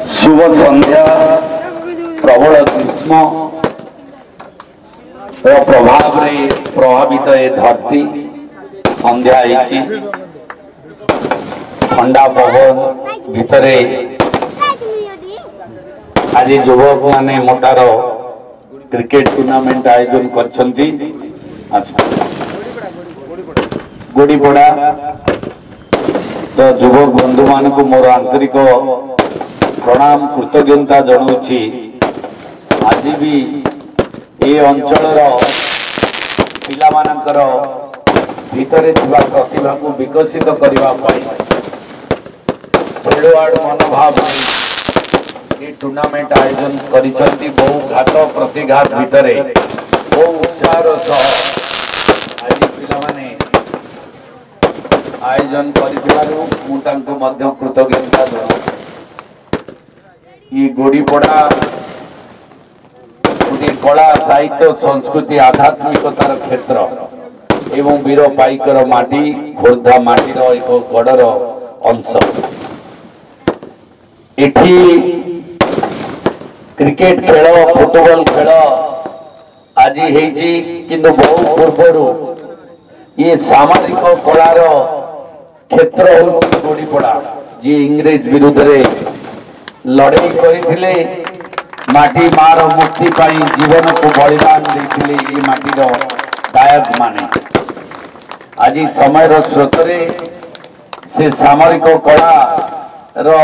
शुभ संध्या प्रबल ग्रीष्म प्रभाव रे प्रभावित ए धरती संध्या ठंडा पवन भितरे आज युवक माने मोटार क्रिकेट टूर्नामेंट आयोजन करछंती। गुड़ीपड़ा तो युवक बंधु मान को मोर आंतरिक प्रणाम कृतज्ञता जनाऊँगी। आज भी ये अंचल पिला मानकर भितरे थिबा प्रतिभा को विकसित करने खेलवाड़ मनोभाव ये टूर्नामेंट आयोजन करिसेंती। बहु घात प्रतिघात भितरे बहु उत्साह आज पिला माने आयोजन करिथिबारु मु तांको मध्य कृतज्ञता जनाऊँ। ये गुड़ीपड़ा गोटे कला साहित्य संस्कृति आध्यात्मिकतार क्षेत्र एवं वीर पाइकर माटी खोर्धा माटीर एक गड़र अंश। एठी क्रिकेट खेल फुटबॉल खेल आज हेची किंतु बहु पूर्व ये सामाजिक कलार क्षेत्र होची गुड़ीपड़ा जी इंग्रेज विरुद्ध रे लड़ाई करथिले माटी मार मुक्ति पाई जीवन को बलिदान देथिले ये माटीर गायक माने। आज समय स्रोत रे से सामरिक कला रो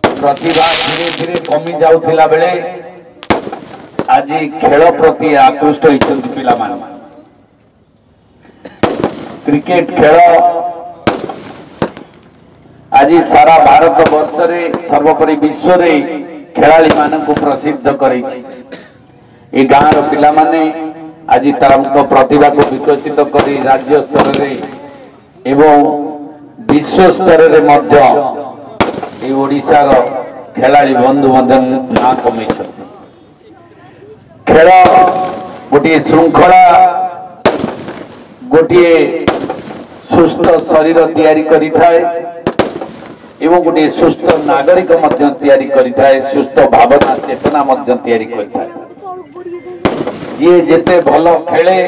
प्रतिभा धीरे धीरे कमी जाउथिला बेले आज खेल प्रति आकृष्ट होइछन्ति पिला माने। क्रिकेट खेल आज सारा भारत वर्ष रे सर्वोपरि विश्व रे खेलाड़ी मान को प्रसिद्ध करेछि। ए गाँव पिला माने आज तार प्रतिभा को विकसित करी राज्य स्तर रे एवं विश्व स्तर रे मध्य ए ओडिसा रो खेलाड़ी बंधु मध्य ना कमेछथि। खेल गोटे श्रृंखला गोटे सुस्थ शरीर तैयारी करि थाए एवं गोटे सुस्थ नागरिक मध्य तैयारी करिथाए, सुस्थ भावना चेतना मध्य तैयारी करिथाए। जे जेते भल खेले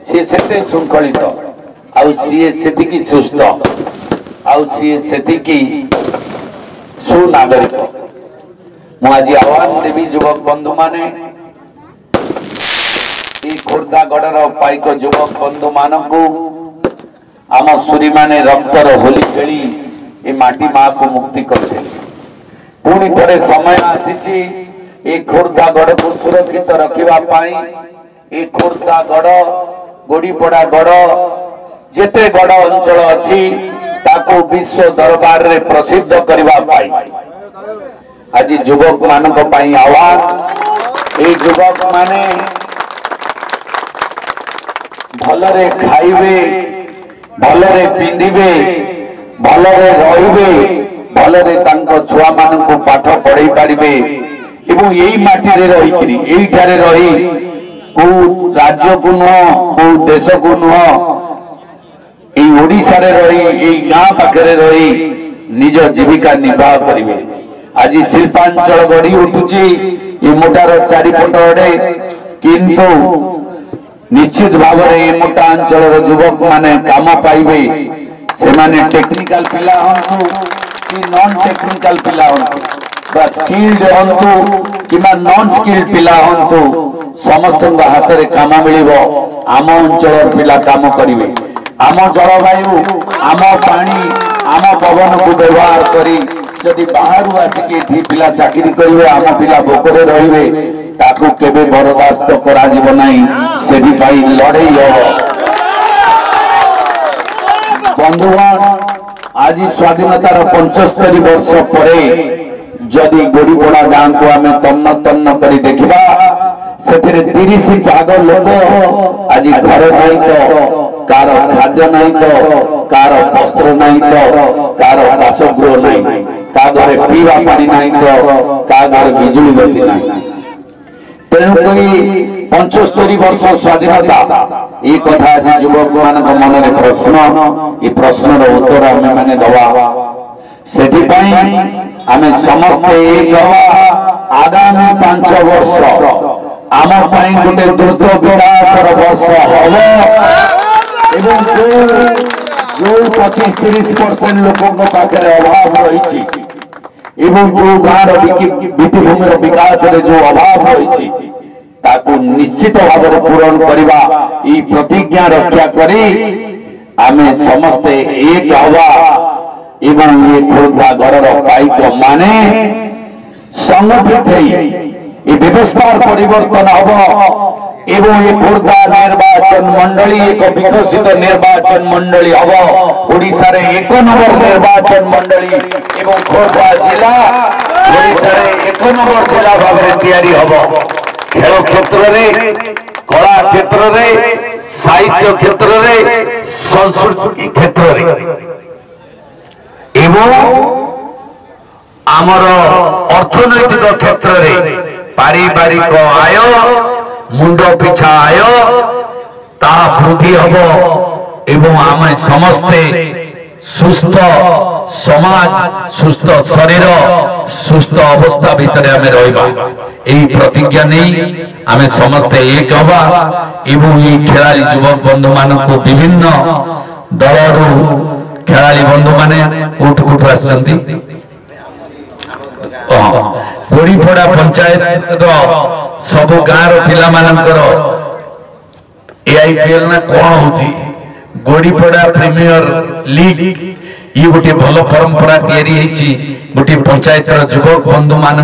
सी सेते श्रृंखलित आउ सी सेतिकी सुस्थ आउ सी सेतिकी सुनागरिक। मु आज आह्वान देवी युवक बंधु माने खोर्धा गड़र पाइक युवक बंधु मानकू आम सूरी माने रक्तर होली खेली ए माटी माँ को मुक्ति करते। पुणी थरे समय आसी ए खोर्धा गढ़ को सुरक्षित रखिबा पाई ए खोर्धा गढ़ गुड़ीपड़ा गढ़ जेते गढ़ अंचल अच्छी ताको विश्व दरबार रे प्रसिद्ध करबा पाई आज युवक मानक पाई आह्वान। ए युवक माने भलरे खाइबे भलरे पिंधिबे भलरे रहिबे भलरे तांको छुआ मानकु पाठ पढ़ाई पारिबे एवं यही माटी रे रही करी यही ठारे रही को राज्य को नुह को देश को नुह एई ओडिसा रे रही एई गाँ पाखरे रही निज जीविका निर्वाह करिवे। आज शिल्पांचल गढ़ी उठुची ये मोटार चारिपट अड़े किंतु निश्चित भाव में ये मोटा अंचल युवक माने काम पाइबे से माने टेक्निकल पिला हंतु कि नॉन टेक्निकल पिला हंतु बा स्किल्ड हंतु कि नॉन स्किल्ड पिला हंतु समस्त हाथ में काम मिलिबो। आम अंचल पिला काम करिवे आम जलवायु आम पानी आम पवन को व्यवहार करी जदि बाहर आसिकी पिला चाकरी करिवे आम पिला भोकरे रहिबे ताकू केबे बर्दाश्त करा जिवो नाही सेहि पाई लड़ाई हो। बंधुगण आज स्वाधीनतार 75 वर्ष परे जदि गुड़ीपड़ा गाँ को आम तन्न तन्न करी देखिबा सेथिरे 30 भाग लोक आज घर नहीं तो कार खाद्य नहीं तो कार वस्त्र नहीं तो कार बासगृह नहीं का घरे पीवा पानी नहीं तो का घरे बिजुली बत्ती नहीं। तेणुक 75 वर्ष स्वाधीनता ये कथा आज युवक मान मन में प्रश्न ये प्रश्न उत्तर आम मैंने दवा ସେଥିପାଇଁ ଆମେ ସମସ୍ତେ ଏକ ଆଗାମୀ 5 ବର୍ଷ ଆମ ପାଇଁ ଗୋଟେ ଦ୍ରୁତ ବିକାଶର ବର୍ଷ ହେବ ଏବଂ ଯୋଉ 25-30% ଲୋକଙ୍କ ପାଖରେ ଅଭାବ ରହିଛି ଏବଂ ଯୋଉ ଗାଁର ଭିତ୍ତିଭୂମିର ବିକାଶରେ ଯୋଉ ଅଭାବ ରହିଛି ତାକୁ ନିଶ୍ଚିତ ଭାବରେ ପୂରଣ କରିବା ଏହି ପ୍ରତିଜ୍ଞା ରକ୍ଷା କରି ଆମେ ସମସ୍ତେ ଏକ ହେବା ଏବଂ ଏ ଖୋର୍ଦ୍ଧା ଘରର ପାଇକ ମାନେ ସଂଗଠିତ ହେଇ ଏ ବ୍ୟବସ୍ଥାର ପରିବର୍ତ୍ତନ ହବ এবং এই খোর্ধা নির্বাচন মন্ডলী এক বিকশিত নির্বাচন মন্ডলী হব ওড়িশার 1 নম্বর নির্বাচন মন্ডলী এবং খোর্ধা জেলা ওড়িশার 1 নম্বর জেলা ভাবে তৈরি হব খেল ক্ষেত্রে কলা ক্ষেত্রে সাহিত্য ক্ষেত্রে সংস্কৃতি ক্ষেত্রে এবং আমার অর্থনৈতিক ক্ষেত্রে পারিবারিক আয় मुंड पिछा आय ता वृद्धि हम एवं आम समस्ते सुस्थ समाज सुस्थ शरीर सुस्थ अवस्था भितर आम रहा प्रतिज्ञा नहीं आम समस्ते एक हवा एवं ये खेलाड़ी युवक बंधु मान विभिन्न दल खेलाड़ी बंधु माने कोठ कोठ गोड़ीपड़ा पंचायत सब गाँव पिला AIPL ना कौन होती गोड़ीपड़ा प्रीमियर लीग ये गोटे भल परंपरा तैयारी गोटे पंचायत युवक बंधु मान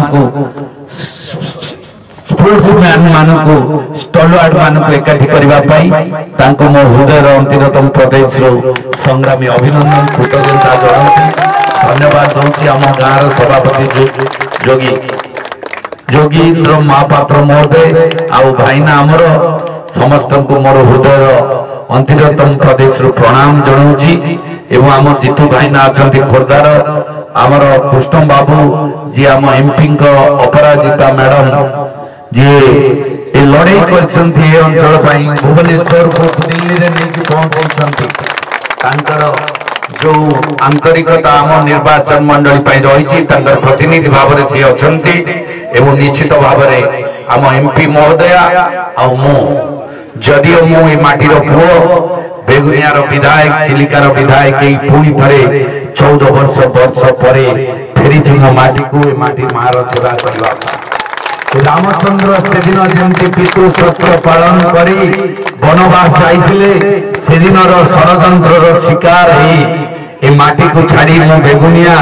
स्पोर्ट्समैन मान स्टलवार्ड मान एकाठी करने मो हृदय अंतिरतम प्रदेश संग्रामी अभिनंदन कृतज्ञता जनाती धन्यवाद दूसरी आम गाँव सभापति जोगीन्द्र महापात्र महोदय आउ भाईना आमर समस्त को मोर हृदय अंतिरतम प्रदेश प्रणाम जनाऊँगी एवं आम जीतू भाईना अच्छा खोर्धार आमर कृष्ण बाबू जी आम एमपी अपराजिता मैडम जी ए लड़े कर अंचल भुवनेश्वर को दिल्ली में नहीं पहुंचाई जो आंतरिकता आम निर्वाचन मंडली रही प्रतिनिधि भाव में सी अच्छा एवं निश्चित भाव में आम एमपी महोदय जदियो मु माटीर पुओ बेगुनियार विधायक चिलिकार विधायक पुणी थे 14 वर्ष पर फेरी मो माटी को माटी मार सेवा करवा रामचंद्र से दिन जमी पितृ सत्र पालन करी वनवास जाइए से दिन षड्यंत्र शिकार ए माटी को छाड़ी मु बेगुनिया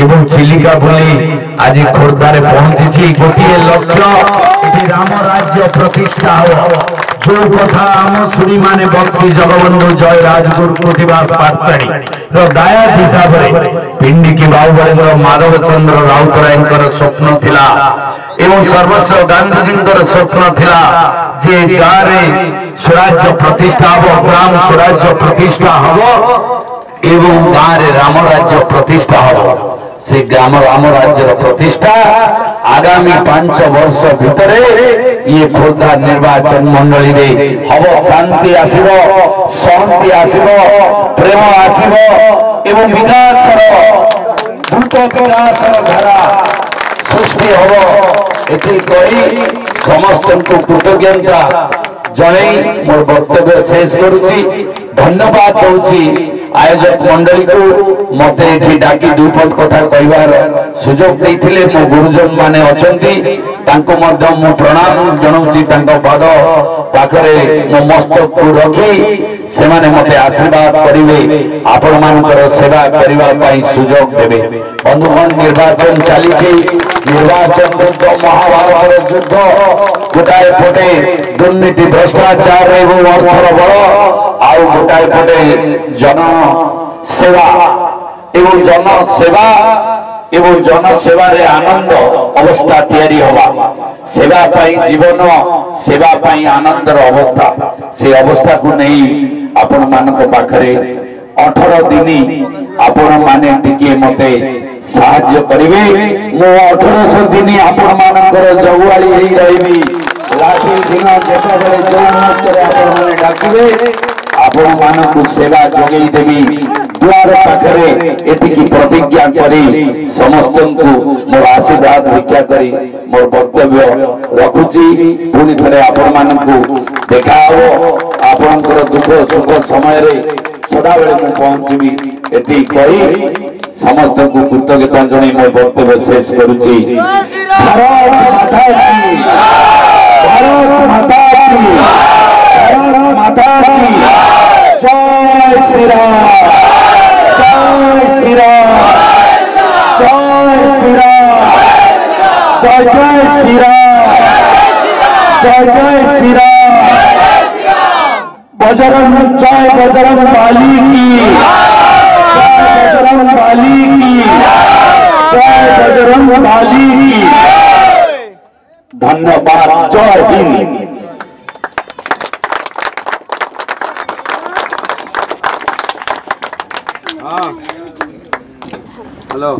एवं चिलिका बोली आज खोर्धारे पहुंची गोटे लक्ष्य राम राज्य प्रतिष्ठा हो जो कथा आम शुणी माने बक्सी जगबंधु जय राजगुरु कृतिवास पाठशाड़ी दायाद हिसाब से पिंडिकी बाहुबली माधव चंद्र राउतराय स्वप्न थिला एवं सर्वस्व गांधीजी स्वप्न थिला जे गाँव स्वराज्य प्रतिष्ठा हम ग्राम स्वराज्य प्रतिष्ठा हम एवं गाँव राम राज्य प्रतिष्ठा हम से ग्राम राम राज्य प्रतिष्ठा आगामी 5 वर्ष भितर ये खोर्धा निर्वाचन मंडली रे हम शांति आसिबो शांति आसिबो प्रेम आसिबो एवं विकास द्रुत विकास धारा सृष्टि हम एति कही समस्त को कृतज्ञता जनै मोर वक्तव्य शेष करुछि धन्यवाद दूची आयोजक मंडली को मत डाकी दुपद कथा कहवार सुजोग देथिले मो गुरुजन माने अछंती तांको मध्य मो प्रणाम जनाउछि तांको पद पाखरे मो मस्तक को रखी से माने मते आशीर्वाद करिवे आपण मानकर सेवा करिवा पई सुजोग देबे बंधुगण निर्वाचन चलीछि निर्वाचन युद्ध महाभारत युद्ध गोटाए पटे दुर्नीति भ्रष्टाचार एवं अर्थर बल आउ गोटाए पटे जन सेवा एवं जनसेवा रे आनंद अवस्था तैयारी होगा सेवा पाई जीवन सेवा पाई आनंदर अवस्था से अवस्था को नहीं आपण मानक पाखरे 18 दिन आपण माने टिके मते साहाय्य करिवे मो 1800 दिन आपण मानकर जगुआली रही राति दिन जेतबेले जो मुहूर्त आपण माने डाकिबे आपण मानकु सेवा जोगई देवी द्वार पाखरे एतिकी प्रतिज्ञा करी समस्त को मोर आशीर्वाद भिक्षा करी मोर वक्तव्य रखुची पुनि थरे आपण मानकु देखा हो आपनकर दुख सुख समय रे सदा बेले मु पहुंचबी एति कही समस्त को कृतज्ञता जणाई मोर वक्तव्य शेष करूची भारत माता की भारत माता की भारत माता की जय श्री राम जय श्री राम जय श्री राम जय जय श्री राम जय जय श्री राम बजरंग जय बजरंग बाली की जय बजरंग बाली की जय बजरंग बाली की धन्यवाद जय हिंद। हेलो